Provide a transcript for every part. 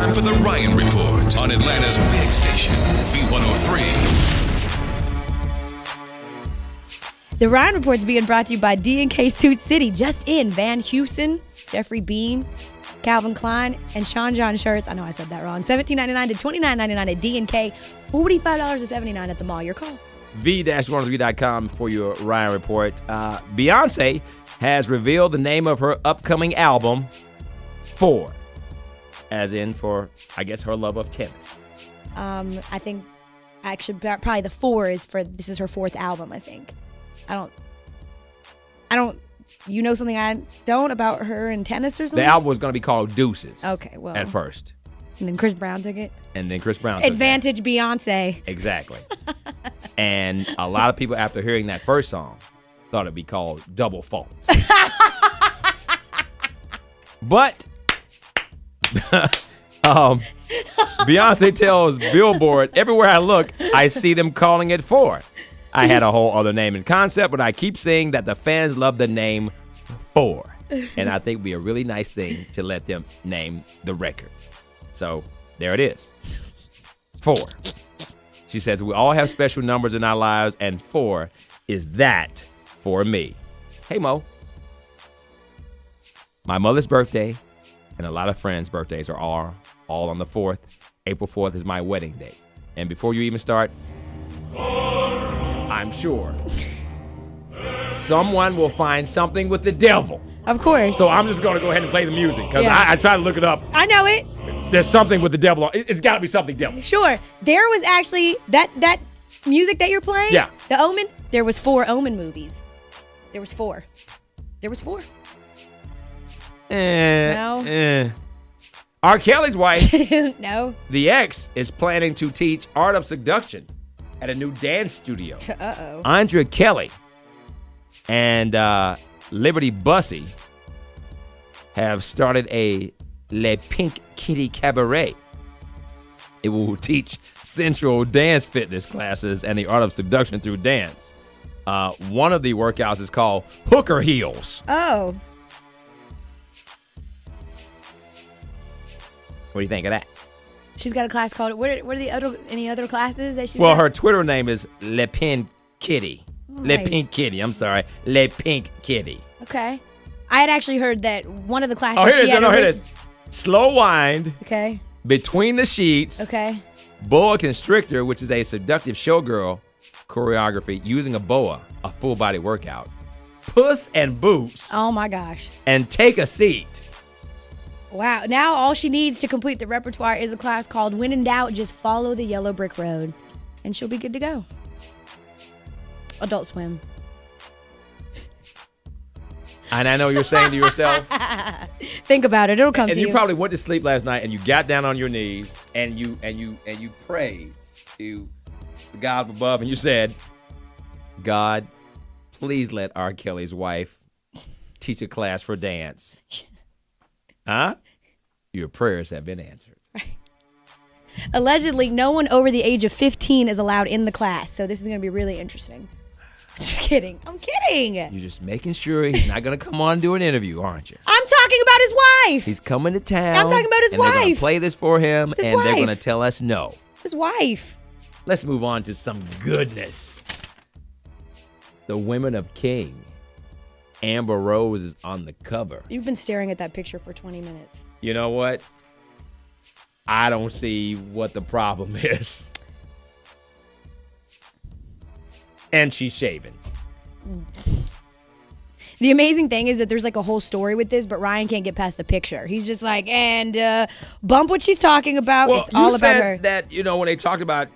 time for the Ryan Report on Atlanta's big station, V103. The Ryan Report's being brought to you by D&K Suit City. Just in, Van Heusen, Jeffrey Bean, Calvin Klein, and Sean John shirts. I know I said that wrong. $17.99 to $29.99 at D&K. $45 to $79 at the mall. Your call. V-103.com for your Ryan Report. Beyonce has revealed the name of her upcoming album, 4. As in for, I guess, her love of tennis. I think actually probably the 4 is for, this is her 4th album, I think. I don't, you know something I don't about her and tennis or something? The album was going to be called Deuces. Okay, well. At first. And then Chris Brown took it? And then Chris Brown took Advantage it. Beyonce. Exactly. And a lot of people, after hearing that first song, thought it'd be called Double Fault. But Beyonce tells Billboard, everywhere I look, I see them calling it 4. I had a whole other name and concept, but I keep saying that the fans love the name 4. And I think it'd be a really nice thing to let them name the record. So there it is. 4. She says, we all have special numbers in our lives, and 4 is that for me. Hey, Mo. My mother's birthday and a lot of friends' birthdays are all on the 4th. April 4th is my wedding day. And before you even start, I'm sure someone will find something with the devil. Of course. So I'm just going to go ahead and play the music because I tried to look it up. I know it. There's something with the devil. It's got to be something devil. Sure. There was actually that music that you're playing. Yeah. The Omen. There was 4 Omen movies. There was 4. There was 4. No. R. Kelly's wife, no. the ex, is planning to teach art of seduction at a new dance studio. Uh-oh. Andrea Kelly and Liberty Bussey have started a Le Pink Kitty Cabaret. It will teach sensual dance fitness classes and the art of seduction through dance. One of the workouts is called Hooker Heels. Oh. What do you think of that? She's got a class called, what are the other, any other classes that she's Well, got? her Twitter name is Le Pink Kitty. Le Pink Kitty, I'm sorry. Le Pink Kitty. Okay. I had actually heard that one of the classes here it is. Slow wind. Okay. Between the sheets. Okay. Boa constrictor, which is a seductive showgirl choreography using a boa, a full body workout. Puss and boots. Oh my gosh. And take a seat. Wow. Now all she needs to complete the repertoire is a class called When in Doubt, Just Follow the Yellow Brick Road. And she'll be good to go. Adult Swim. And I know you're saying to yourself. Think about it. It'll come to you. And you probably went to sleep last night and you got down on your knees and you prayed to God above and you said, God, please let R. Kelly's wife teach a class for dance. Huh? Your prayers have been answered. Right. Allegedly, no one over the age of 15 is allowed in the class, so this is going to be really interesting. Just kidding. I'm kidding. You're just making sure he's not going to come on and do an interview, aren't you? I'm talking about his wife. He's coming to town. I'm talking about his wife. They're going to play this for him, His and wife. they're going to tell us no. His wife. Let's move on to some goodness. The Women of King. Amber Rose is on the cover. You've been staring at that picture for 20 minutes. You know what? I don't see what the problem is. And she's shaven. The amazing thing is that there's like a whole story with this, but Ryan can't get past the picture. He's just like, and bump what she's talking about. Well, it's all about her. That, you know, when they talked about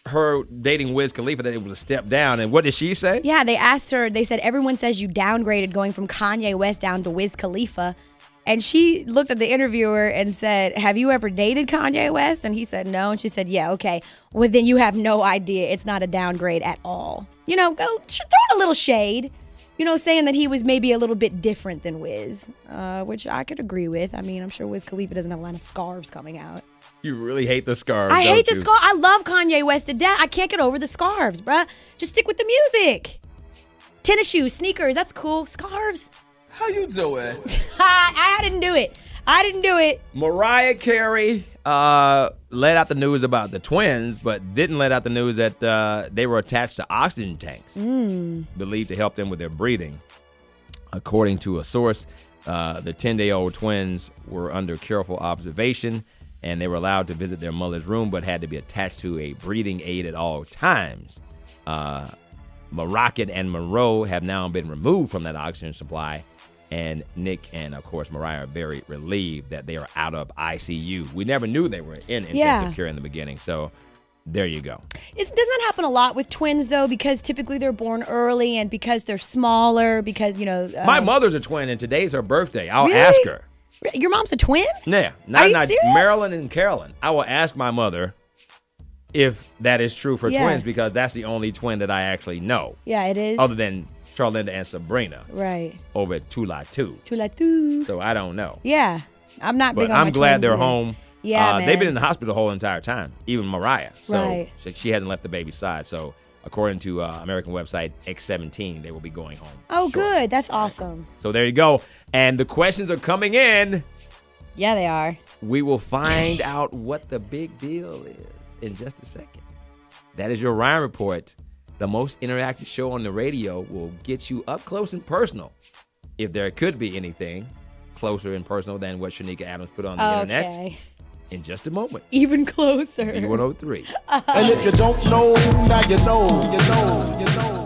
her dating Wiz Khalifa, that it was a step down. And what did she say? Yeah, they asked her, they said, everyone says you downgraded going from Kanye West down to Wiz Khalifa. And she looked at the interviewer and said, have you ever dated Kanye West? And he said, no. And she said, yeah, okay. Well, then you have no idea. It's not a downgrade at all. You know, throwing a little shade. You know, saying that he was maybe a little bit different than Wiz, which I could agree with. I mean, I'm sure Wiz Khalifa doesn't have a line of scarves coming out. You really hate the scarves, I hate the you? scarves. I love Kanye West to death. I can't get over the scarves, bruh. Just stick with the music. Tennis shoes, sneakers, that's cool. Scarves. How you doing? I didn't do it. I didn't do it. Mariah Carey let out the news about the twins, but didn't let out the news that they were attached to oxygen tanks, believed to help them with their breathing. According to a source, the 10-day-old twins were under careful observation, and they were allowed to visit their mother's room, but had to be attached to a breathing aid at all times. Moroccan and Monroe have now been removed from that oxygen supply, and Nick and, of course, Mariah are very relieved that they are out of ICU. We never knew they were in intensive care in the beginning, so there you go. Doesn't that happen a lot with twins, though? Because typically they're born early, and because they're smaller, because, you know... My mother's a twin, and today's her birthday. I'll really? ask her. Your mom's a twin? Yeah. Are you serious? Marilyn and Carolyn. I will ask my mother if that is true for twins, because that's the only twin that I actually know. Yeah, it is. Other than Charlinda and Sabrina. Right. Over at Tula 2. Tula 2. So I don't know. Yeah. I'm not big on I'm glad they're either. home. Yeah, man. They've been in the hospital the whole entire time, even Mariah. So right. she hasn't left the baby's side. So according to American website X17, they will be going home. Oh, shortly. good. That's awesome. So there you go. And the questions are coming in. Yeah, they are. We will find out what the big deal is in just a second. That is your Ryan Report. The most interactive show on the radio will get you up close and personal. If there could be anything closer and personal than what Shanika Adams put on the internet. In just a moment. Even closer. B103. And if you don't know, now you know, you know, you know.